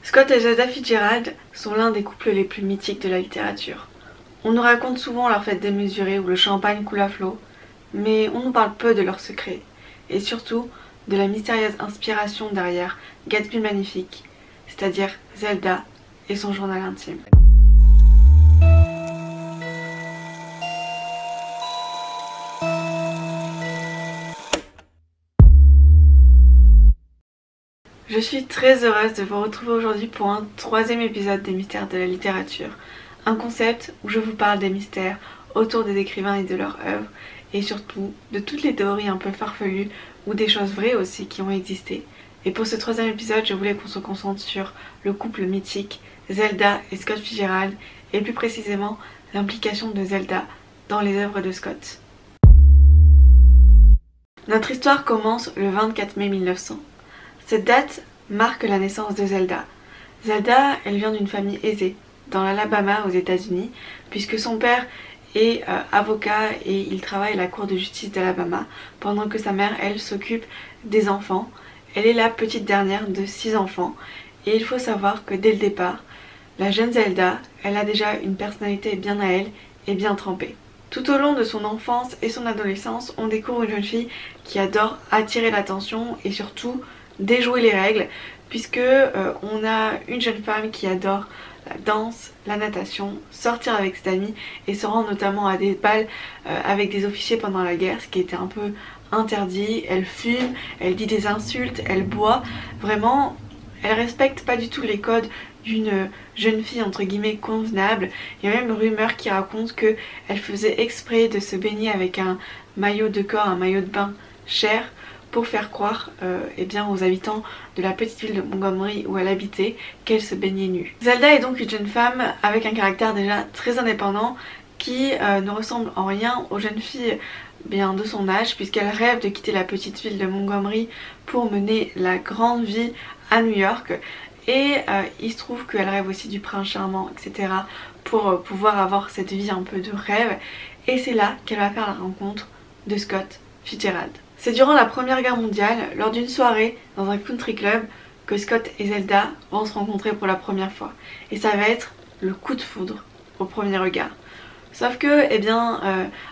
Scott et Zelda Fitzgerald sont l'un des couples les plus mythiques de la littérature. On nous raconte souvent leur fête démesurée où le champagne coule à flot, mais on nous parle peu de leurs secrets, et surtout de la mystérieuse inspiration derrière Gatsby Magnifique, c'est-à-dire Zelda et son journal intime. Je suis très heureuse de vous retrouver aujourd'hui pour un troisième épisode des mystères de la littérature. Un concept où je vous parle des mystères autour des écrivains et de leurs œuvres, et surtout de toutes les théories un peu farfelues ou des choses vraies aussi qui ont existé. Et pour ce troisième épisode, je voulais qu'on se concentre sur le couple mythique Zelda et Scott Fitzgerald, et plus précisément l'implication de Zelda dans les œuvres de Scott. Notre histoire commence le 24 mai 1900. Cette date marque la naissance de Zelda. Zelda, elle vient d'une famille aisée, dans l'Alabama aux États-Unis, puisque son père est avocat et il travaille à la cour de justice d'Alabama, pendant que sa mère, elle, s'occupe des enfants. Elle est la petite dernière de 6 enfants, et il faut savoir que dès le départ, la jeune Zelda, elle a déjà une personnalité bien à elle et bien trempée. Tout au long de son enfance et son adolescence, on découvre une jeune fille qui adore attirer l'attention et surtout déjouer les règles, puisque on a une jeune femme qui adore la danse, la natation, sortir avec ses amis et se rendre notamment à des bals avec des officiers pendant la guerre, ce qui était un peu interdit. Elle fume, elle dit des insultes, elle boit, vraiment elle respecte pas du tout les codes d'une jeune fille entre guillemets convenable. Il y a même une rumeur qui raconte que elle faisait exprès de se baigner avec un maillot de corps, un maillot de bain cher, pour faire croire aux habitants de la petite ville de Montgomery où elle habitait qu'elle se baignait nue. Zelda est donc une jeune femme avec un caractère déjà très indépendant qui ne ressemble en rien aux jeunes filles de son âge, puisqu'elle rêve de quitter la petite ville de Montgomery pour mener la grande vie à New York. Et il se trouve qu'elle rêve aussi du prince charmant, etc. pour pouvoir avoir cette vie un peu de rêve. Et c'est là qu'elle va faire la rencontre de Scott Fitzgerald. C'est durant la Première Guerre mondiale, lors d'une soirée dans un country club, que Scott et Zelda vont se rencontrer pour la première fois. Et ça va être le coup de foudre au premier regard. Sauf que,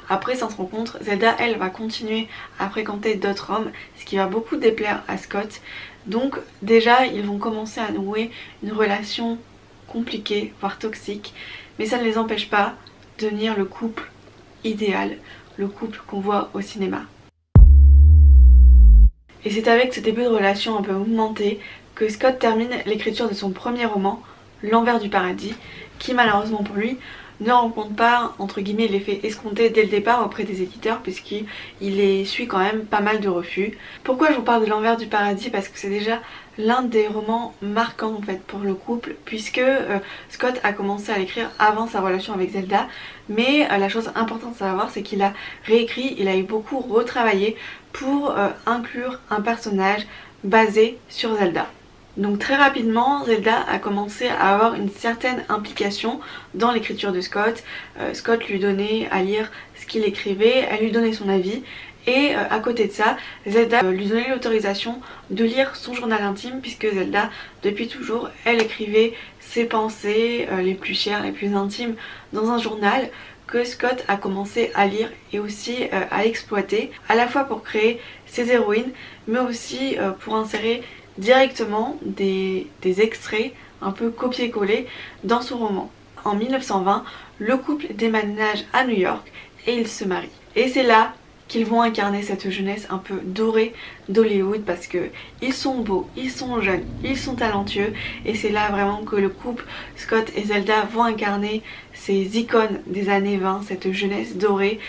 après cette rencontre, Zelda, elle, va continuer à fréquenter d'autres hommes, ce qui va beaucoup déplaire à Scott. Donc déjà, ils vont commencer à nouer une relation compliquée, voire toxique, mais ça ne les empêche pas de devenir le couple idéal, le couple qu'on voit au cinéma. Et c'est avec ce début de relation un peu mouvementée que Scott termine l'écriture de son premier roman, L'Envers du Paradis, qui malheureusement pour lui ne rencontre pas entre guillemets l'effet escompté dès le départ auprès des éditeurs, puisqu'il essuie quand même pas mal de refus. Pourquoi je vous parle de L'Envers du Paradis? Parce que c'est déjà l'un des romans marquants en fait pour le couple, puisque Scott a commencé à l'écrire avant sa relation avec Zelda, mais la chose importante à savoir, c'est qu'il a réécrit, il a eu beaucoup retravaillé pour inclure un personnage basé sur Zelda. Donc très rapidement, Zelda a commencé à avoir une certaine implication dans l'écriture de Scott. Scott lui donnait à lire ce qu'il écrivait, elle lui donnait son avis. Et à côté de ça, Zelda lui donnait l'autorisation de lire son journal intime, puisque Zelda, depuis toujours, elle écrivait ses pensées les plus chères, les plus intimes dans un journal que Scott a commencé à lire et aussi à exploiter, à la fois pour créer ses héroïnes, mais aussi pour insérer directement des extraits un peu copier-coller dans son roman. En 1920, le couple déménage à New York et ils se marient. Et c'est là qu'ils vont incarner cette jeunesse un peu dorée d'Hollywood, parce que ils sont beaux, ils sont jeunes, ils sont talentueux, et c'est là vraiment que le couple Scott et Zelda vont incarner ces icônes des années 20, cette jeunesse dorée,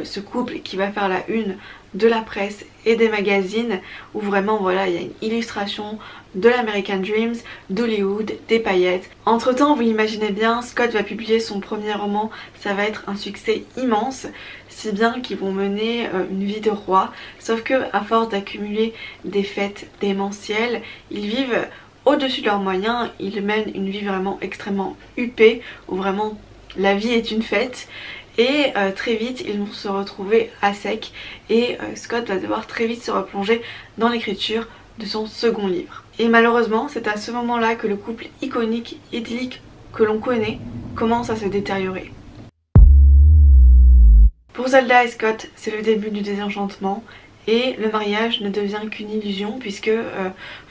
ce couple qui va faire la une de la presse et des magazines, où vraiment voilà, il y a une illustration de l'American Dreams, d'Hollywood, des paillettes. Entre temps, vous l'imaginez bien, Scott va publier son premier roman, ça va être un succès immense, si bien qu'ils vont mener une vie de roi, sauf que à force d'accumuler des fêtes démentielles, ils vivent au-dessus de leurs moyens, ils mènent une vie vraiment extrêmement huppée, où vraiment la vie est une fête. Et très vite ils vont se retrouver à sec, et Scott va devoir très vite se replonger dans l'écriture de son second livre. Et malheureusement, c'est à ce moment-là que le couple iconique, idyllique que l'on connaît commence à se détériorer. Pour Zelda et Scott, c'est le début du désenchantement et le mariage ne devient qu'une illusion puisque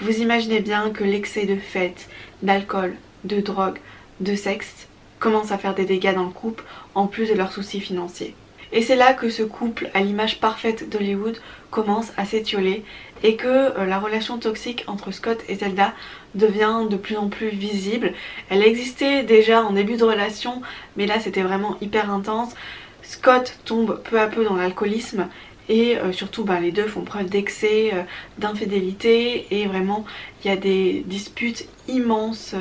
vous imaginez bien que l'excès de fêtes, d'alcool, de drogue, de sexe commence à faire des dégâts dans le couple en plus de leurs soucis financiers. Et c'est là que ce couple, à l'image parfaite d'Hollywood, commence à s'étioler et que la relation toxique entre Scott et Zelda devient de plus en plus visible. Elle existait déjà en début de relation, mais là c'était vraiment hyper intense. Scott tombe peu à peu dans l'alcoolisme et surtout les deux font preuve d'excès, d'infidélité et vraiment il y a des disputes immenses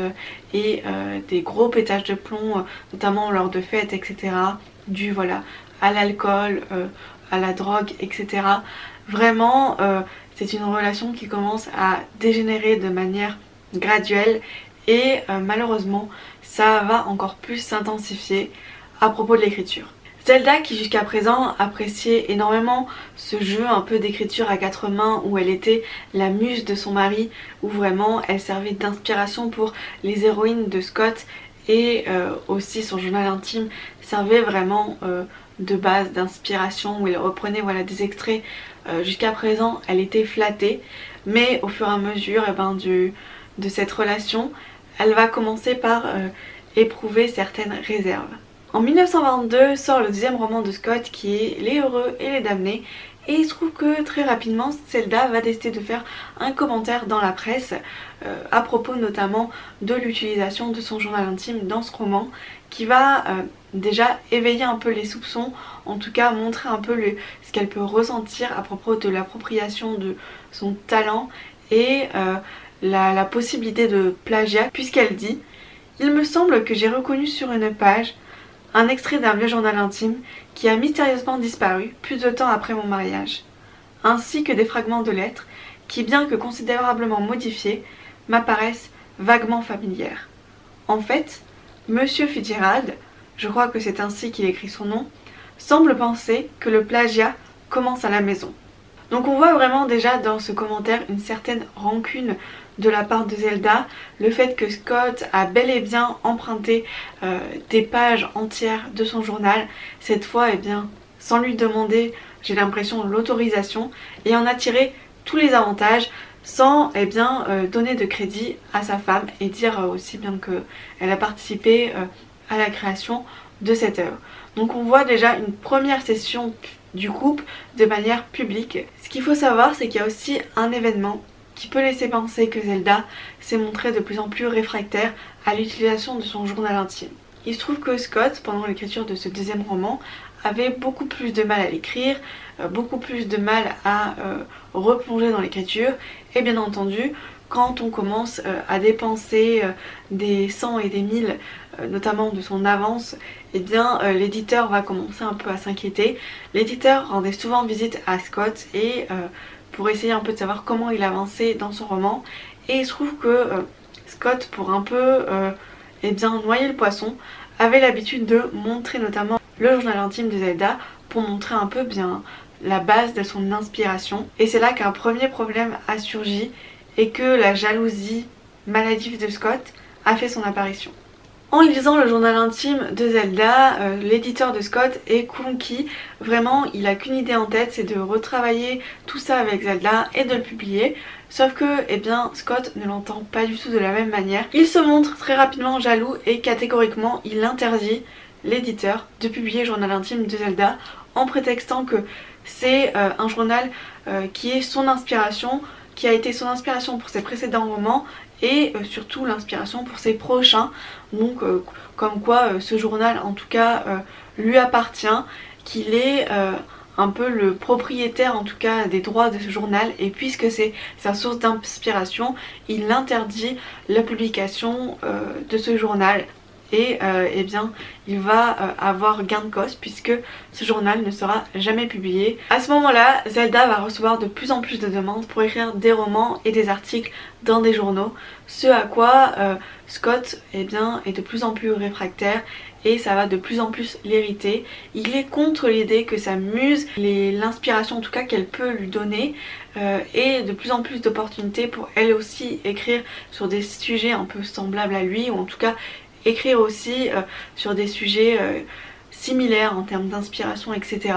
et des gros pétages de plomb, notamment lors de fêtes, etc. dû à l'alcool, à la drogue, etc. Vraiment, c'est une relation qui commence à dégénérer de manière graduelle et malheureusement, ça va encore plus s'intensifier à propos de l'écriture. Zelda, qui jusqu'à présent appréciait énormément ce jeu un peu d'écriture à quatre mains où elle était la muse de son mari, où vraiment elle servait d'inspiration pour les héroïnes de Scott et aussi son journal intime servait vraiment de base d'inspiration où elle reprenait des extraits. Jusqu'à présent elle était flattée, mais au fur et à mesure de cette relation elle va commencer par éprouver certaines réserves. En 1922 sort le deuxième roman de Scott qui est Les Heureux et les Damnés et il se trouve que très rapidement Zelda va décider de faire un commentaire dans la presse à propos notamment de l'utilisation de son journal intime dans ce roman qui va déjà éveiller un peu les soupçons, en tout cas montrer un peu ce qu'elle peut ressentir à propos de l'appropriation de son talent et la possibilité de plagiat puisqu'elle dit « Il me semble que j'ai reconnu sur une page un extrait d'un vieux journal intime qui a mystérieusement disparu plus de temps après mon mariage, ainsi que des fragments de lettres qui, bien que considérablement modifiés, m'apparaissent vaguement familières. En fait, Monsieur Fitzgerald, je crois que c'est ainsi qu'il écrit son nom, semble penser que le plagiat commence à la maison. » Donc on voit vraiment déjà dans ce commentaire une certaine rancune de la part de Zelda, le fait que Scott a bel et bien emprunté des pages entières de son journal, cette fois sans lui demander, j'ai l'impression, l'autorisation, et en a tiré tous les avantages sans donner de crédit à sa femme et dire aussi bien qu'elle a participé à la création de cette œuvre. Donc on voit déjà une première session du couple de manière publique. Ce qu'il faut savoir, c'est qu'il y a aussi un événement qui peut laisser penser que Zelda s'est montrée de plus en plus réfractaire à l'utilisation de son journal intime. Il se trouve que Scott, pendant l'écriture de ce deuxième roman, avait beaucoup plus de mal à l'écrire, beaucoup plus de mal à replonger dans l'écriture, et bien entendu, quand on commence à dépenser des cents et des mille, notamment de son avance, l'éditeur va commencer un peu à s'inquiéter. L'éditeur rendait souvent visite à Scott et pour essayer un peu de savoir comment il avançait dans son roman, et il se trouve que Scott, pour un peu noyer le poisson, avait l'habitude de montrer notamment le journal intime de Zelda pour montrer un peu la base de son inspiration, et c'est là qu'un premier problème a surgi et que la jalousie maladive de Scott a fait son apparition. En lisant le journal intime de Zelda, l'éditeur de Scott est conquis. Vraiment, il a qu'une idée en tête, c'est de retravailler tout ça avec Zelda et de le publier. Sauf que, Scott ne l'entend pas du tout de la même manière. Il se montre très rapidement jaloux et catégoriquement, il interdit l'éditeur de publier le journal intime de Zelda en prétextant que c'est un journal qui est son inspiration, qui a été son inspiration pour ses précédents romans et surtout l'inspiration pour ses prochains, donc comme quoi ce journal en tout cas lui appartient, qu'il est un peu le propriétaire en tout cas des droits de ce journal, et puisque c'est sa source d'inspiration, il interdit la publication de ce journal. et eh bien il va avoir gain de cause puisque ce journal ne sera jamais publié. À ce moment-là, Zelda va recevoir de plus en plus de demandes pour écrire des romans et des articles dans des journaux, ce à quoi Scott eh bien, est de plus en plus réfractaire et ça va de plus en plus l'irriter. Il est contre l'idée que sa muse, l'inspiration en tout cas qu'elle peut lui donner, et de plus en plus d'opportunités pour elle aussi écrire sur des sujets un peu semblables à lui, ou en tout cas écrire aussi sur des sujets similaires en termes d'inspiration, etc.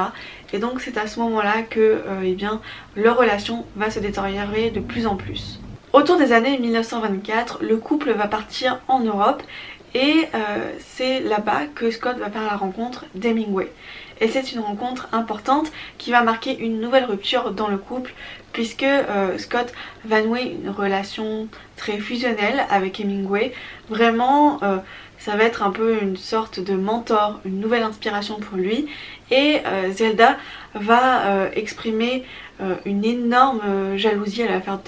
Et donc c'est à ce moment-là que eh bien, leur relation va se détériorer de plus en plus. Autour des années 1924, le couple va partir en Europe et c'est là-bas que Scott va faire la rencontre d'Hemingway. Et c'est une rencontre importante qui va marquer une nouvelle rupture dans le couple puisque Scott va nouer une relation très fusionnelle avec Hemingway. Vraiment, ça va être un peu une sorte de mentor, une nouvelle inspiration pour lui. Et Zelda va exprimer une énorme jalousie, elle va faire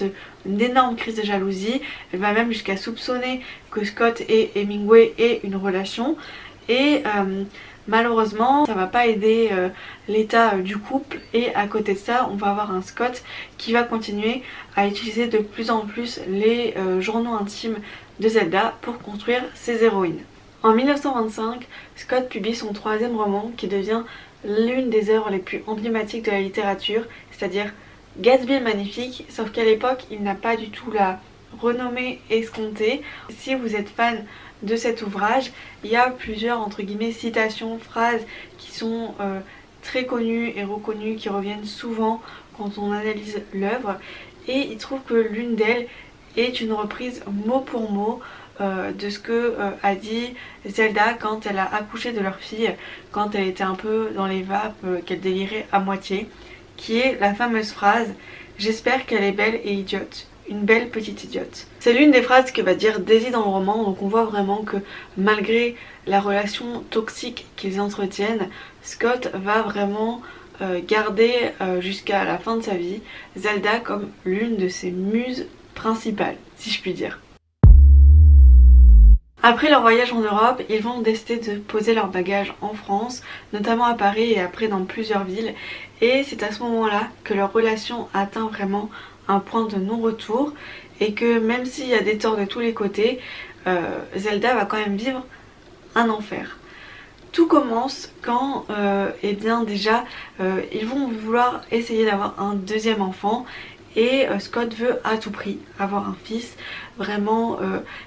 une énorme crise de jalousie. Elle va même jusqu'à soupçonner que Scott et Hemingway aient une relation. Et malheureusement, ça va pas aider l'état du couple et à côté de ça, on va avoir un Scott qui va continuer à utiliser de plus en plus les journaux intimes de Zelda pour construire ses héroïnes. En 1925, Scott publie son troisième roman qui devient l'une des œuvres les plus emblématiques de la littérature, c'est-à-dire Gatsby le Magnifique, sauf qu'à l'époque, il n'a pas du tout la renommée escomptée. Si vous êtes fan de cet ouvrage, il y a plusieurs entre guillemets citations, phrases qui sont très connues et reconnues, qui reviennent souvent quand on analyse l'œuvre, et il trouve que l'une d'elles est une reprise mot pour mot de ce que a dit Zelda quand elle a accouché de leur fille, quand elle était un peu dans les vapes, qu'elle délirait à moitié, qui est la fameuse phrase « J'espère qu'elle est belle et idiote ». Une belle petite idiote. C'est l'une des phrases que va dire Daisy dans le roman, donc on voit vraiment que malgré la relation toxique qu'ils entretiennent, Scott va vraiment garder jusqu'à la fin de sa vie Zelda comme l'une de ses muses principales, si je puis dire. Après leur voyage en Europe, ils vont décider de poser leurs bagages en France, notamment à Paris et après dans plusieurs villes, et c'est à ce moment-là que leur relation atteint vraiment un point de non-retour et que même s'il y a des torts de tous les côtés, Zelda va quand même vivre un enfer. Tout commence quand, eh bien déjà, ils vont vouloir essayer d'avoir un deuxième enfant et Scott veut à tout prix avoir un fils. Vraiment,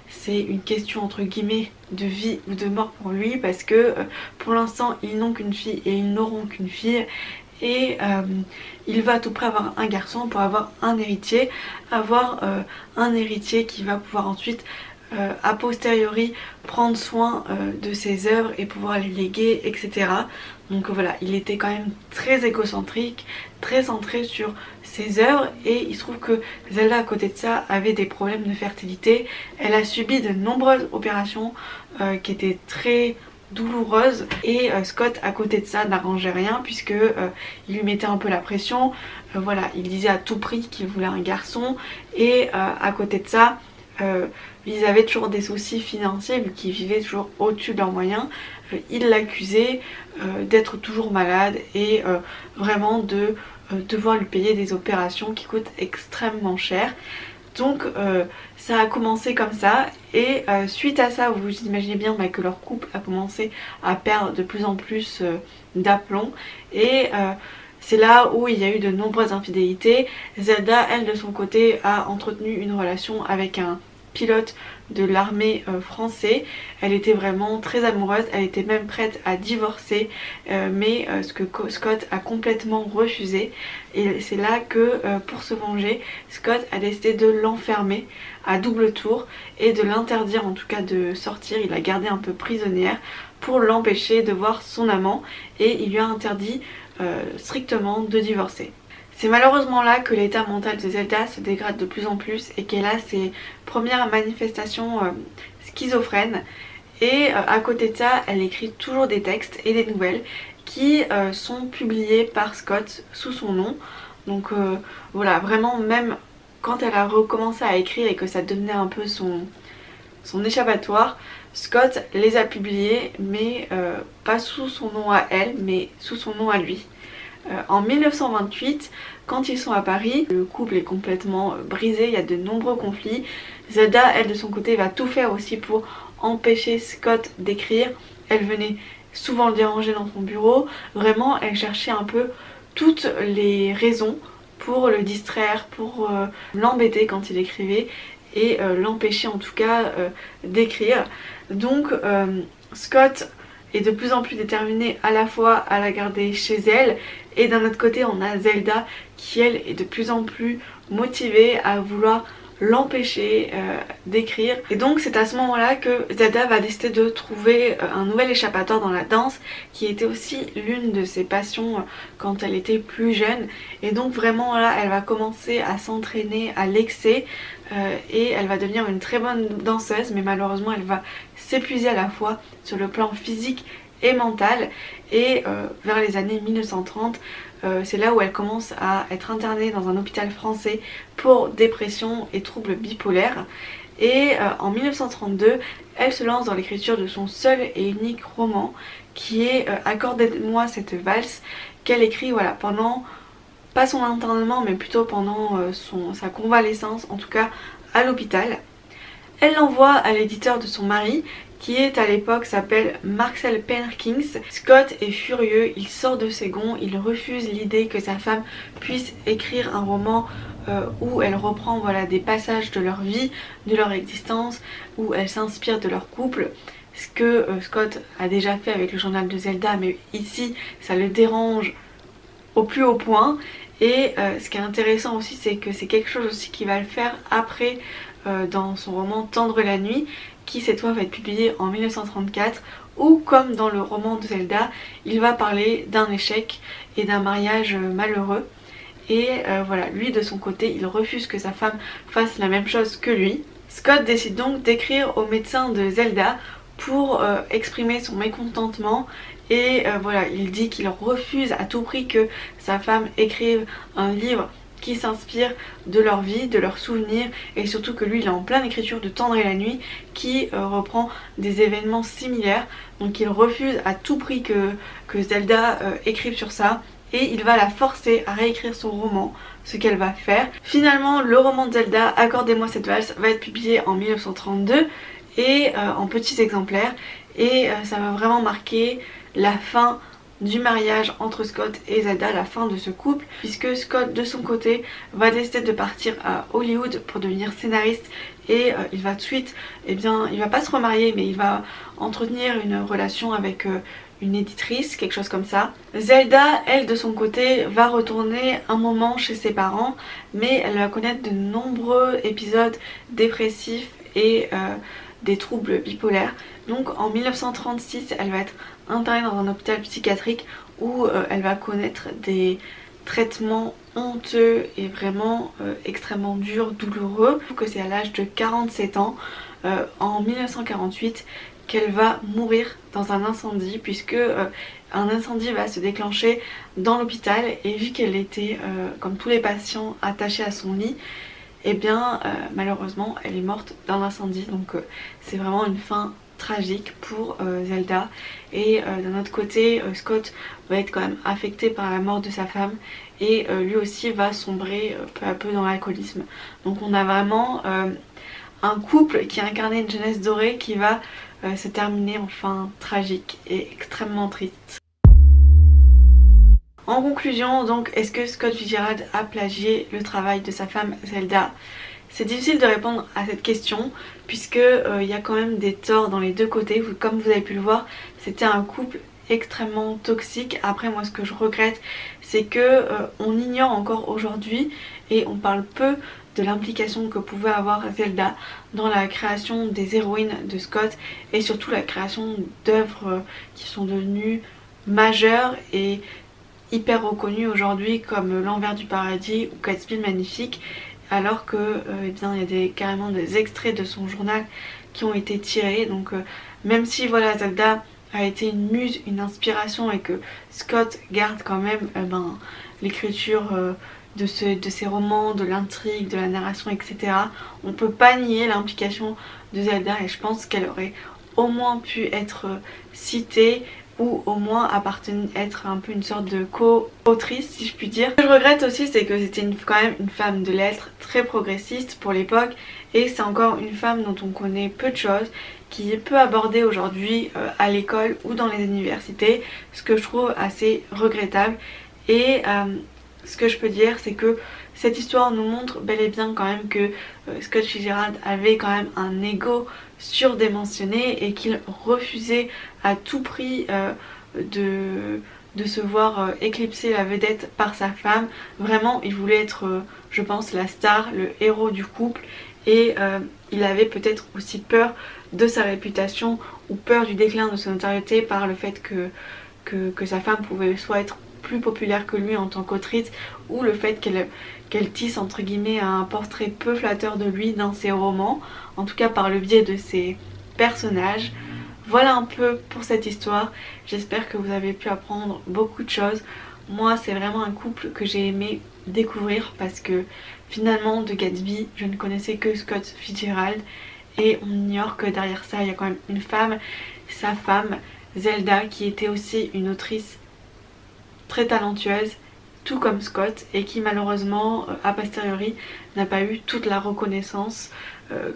c'est une question entre guillemets de vie ou de mort pour lui parce que pour l'instant, ils n'ont qu'une fille et ils n'auront qu'une fille. Et il va à tout prix avoir un garçon pour avoir un héritier, qui va pouvoir ensuite a posteriori prendre soin de ses œuvres et pouvoir les léguer, etc. Donc voilà, il était quand même très égocentrique, très centré sur ses œuvres, et il se trouve que Zelda à côté de ça avait des problèmes de fertilité. Elle a subi de nombreuses opérations qui étaient très douloureuse, et Scott à côté de ça n'arrangeait rien puisque il lui mettait un peu la pression, voilà, il disait à tout prix qu'il voulait un garçon, et à côté de ça ils avaient toujours des soucis financiers vu qu'ils vivaient toujours au-dessus de leurs moyens. Il l'accusait d'être toujours malade et vraiment de devoir lui payer des opérations qui coûtent extrêmement cher. Donc ça a commencé comme ça, et suite à ça, vous imaginez bien que leur couple a commencé à perdre de plus en plus d'aplomb, et c'est là où il y a eu de nombreuses infidélités. Zelda, elle de son côté, a entretenu une relation avec un pilote de l'armée français. Elle était vraiment très amoureuse, elle était même prête à divorcer, mais ce que Scott a complètement refusé, et c'est là que pour se venger, Scott a décidé de l'enfermer à double tour et de l'interdire en tout cas de sortir. Il l'a gardée un peu prisonnière pour l'empêcher de voir son amant, et il lui a interdit strictement de divorcer. C'est malheureusement là que l'état mental de Zelda se dégrade de plus en plus et qu'elle a ses premières manifestations schizophrènes. Et à côté de ça, elle écrit toujours des textes et des nouvelles qui sont publiées par Scott sous son nom. Donc voilà, vraiment, même quand elle a recommencé à écrire et que ça devenait un peu son son échappatoire, Scott les a publiés, mais pas sous son nom à elle, mais sous son nom à lui. En 1928, quand ils sont à Paris, le couple est complètement brisé, il y a de nombreux conflits. Zelda, elle de son côté, va tout faire aussi pour empêcher Scott d'écrire. Elle venait souvent le déranger dans son bureau. Vraiment, elle cherchait un peu toutes les raisons pour le distraire, pour l'embêter quand il écrivait et l'empêcher en tout cas d'écrire. Donc Scott est de plus en plus déterminé à la fois à la garder chez elle, et d'un autre côté on a Zelda qui elle est de plus en plus motivée à vouloir l'empêcher d'écrire. Et donc c'est à ce moment là que Zelda va décider de trouver un nouvel échappatoire dans la danse, qui était aussi l'une de ses passions quand elle était plus jeune. Et donc vraiment là elle va commencer à s'entraîner à l'excès et elle va devenir une très bonne danseuse, mais malheureusement elle va s'épuiser à la fois sur le plan physique et mental. Et vers les années 1930, c'est là où elle commence à être internée dans un hôpital français pour dépression et troubles bipolaires. Et en 1932, elle se lance dans l'écriture de son seul et unique roman, qui est Accordez-moi cette valse, qu'elle écrit voilà, pendant, pas son internement, mais plutôt pendant sa convalescence, en tout cas à l'hôpital. Elle l'envoie à l'éditeur de son mari, qui est à l'époque s'appelle Marcel Perkins. Scott est furieux, il sort de ses gonds, il refuse l'idée que sa femme puisse écrire un roman où elle reprend voilà, des passages de leur vie, de leur existence, où elle s'inspire de leur couple. Ce que Scott a déjà fait avec le journal de Zelda, mais ici ça le dérange au plus haut point. Et ce qui est intéressant aussi, c'est que c'est quelque chose aussi qui va le faire après dans son roman Tendre la nuit, qui cette fois va être publié en 1934, où comme dans le roman de Zelda, il va parler d'un échec et d'un mariage malheureux. Et voilà, lui de son côté, il refuse que sa femme fasse la même chose que lui. Scott décide donc d'écrire au médecin de Zelda pour exprimer son mécontentement. Et voilà, il dit qu'il refuse à tout prix que sa femme écrive un livre qui s'inspire de leur vie, de leurs souvenirs, et surtout que lui il est en pleine écriture de Tendre la nuit qui reprend des événements similaires. Donc il refuse à tout prix que Zelda écrive sur ça, et il va la forcer à réécrire son roman, ce qu'elle va faire. Finalement le roman de Zelda, Accordez-moi cette valse, va être publié en 1932 et en petits exemplaires, et ça va vraiment marquer la fin du mariage entre Scott et Zelda, la fin de ce couple, puisque Scott de son côté va décider de partir à Hollywood pour devenir scénariste, et il va tout de suite, eh bien il va pas se remarier, mais il va entretenir une relation avec une éditrice, quelque chose comme ça. Zelda, elle de son côté, va retourner un moment chez ses parents, mais elle va connaître de nombreux épisodes dépressifs et des troubles bipolaires. Donc en 1936, elle va être internée dans un hôpital psychiatrique où elle va connaître des traitements honteux et vraiment extrêmement durs, douloureux. Que c'est à l'âge de 47 ans, en 1948, qu'elle va mourir dans un incendie, puisque un incendie va se déclencher dans l'hôpital, et vu qu'elle était, comme tous les patients, attachée à son lit, et bien malheureusement elle est morte dans l'incendie. Donc c'est vraiment une fin tragique pour Zelda. Et d'un autre côté, Scott va être quand même affecté par la mort de sa femme, et lui aussi va sombrer peu à peu dans l'alcoolisme. Donc on a vraiment un couple qui a incarné une jeunesse dorée qui va se terminer en fin tragique et extrêmement triste. En conclusion, donc, est-ce que Scott Fitzgerald a plagié le travail de sa femme Zelda? C'est difficile de répondre à cette question, puisque y a quand même des torts dans les deux côtés. Comme vous avez pu le voir, c'était un couple extrêmement toxique. Après, moi ce que je regrette, c'est que on ignore encore aujourd'hui, et on parle peu de l'implication que pouvait avoir Zelda dans la création des héroïnes de Scott, et surtout la création d'œuvres qui sont devenues majeures et hyper reconnues aujourd'hui, comme L'Envers du Paradis ou Gatsby le Magnifique, alors que eh bien, il y a carrément des extraits de son journal qui ont été tirés. Donc même si voilà, Zelda a été une muse, une inspiration, et que Scott garde quand même l'écriture de ses romans, de l'intrigue, de la narration, etc. On peut pas nier l'implication de Zelda et je pense qu'elle aurait au moins pu être citée ou au moins être un peu une sorte de co-autrice si je puis dire. Ce que je regrette aussi c'est que c'était quand même une femme de lettres très progressiste pour l'époque et c'est encore une femme dont on connaît peu de choses, qui est peu abordée aujourd'hui à l'école ou dans les universités, ce que je trouve assez regrettable. Et ce que je peux dire c'est que cette histoire nous montre bel et bien quand même que Scott Fitzgerald avait quand même un ego surdimensionné et qu'il refusait à tout prix de se voir éclipser la vedette par sa femme. Vraiment il voulait être je pense la star, le héros du couple et il avait peut-être aussi peur de sa réputation ou peur du déclin de son notoriété par le fait que sa femme pouvait soit être plus populaire que lui en tant qu'autrice ou le fait qu'elle tisse entre guillemets un portrait peu flatteur de lui dans ses romans, en tout cas par le biais de ses personnages. Voilà un peu pour cette histoire, j'espère que vous avez pu apprendre beaucoup de choses. Moi c'est vraiment un couple que j'ai aimé découvrir parce que finalement de Gatsby je ne connaissais que Scott Fitzgerald et on ignore que derrière ça il y a quand même une femme, sa femme Zelda, qui était aussi une autrice très talentueuse tout comme Scott et qui malheureusement a posteriori n'a pas eu toute la reconnaissance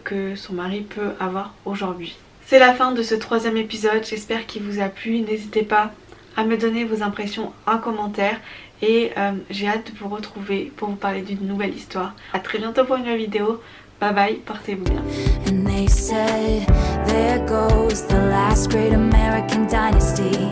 que son mari peut avoir aujourd'hui. C'est la fin de ce 3e épisode, j'espère qu'il vous a plu, n'hésitez pas à me donner vos impressions en commentaire et j'ai hâte de vous retrouver pour vous parler d'une nouvelle histoire. A très bientôt pour une nouvelle vidéo, bye bye, portez-vous bien. And they said, there goes the last great American dynasty.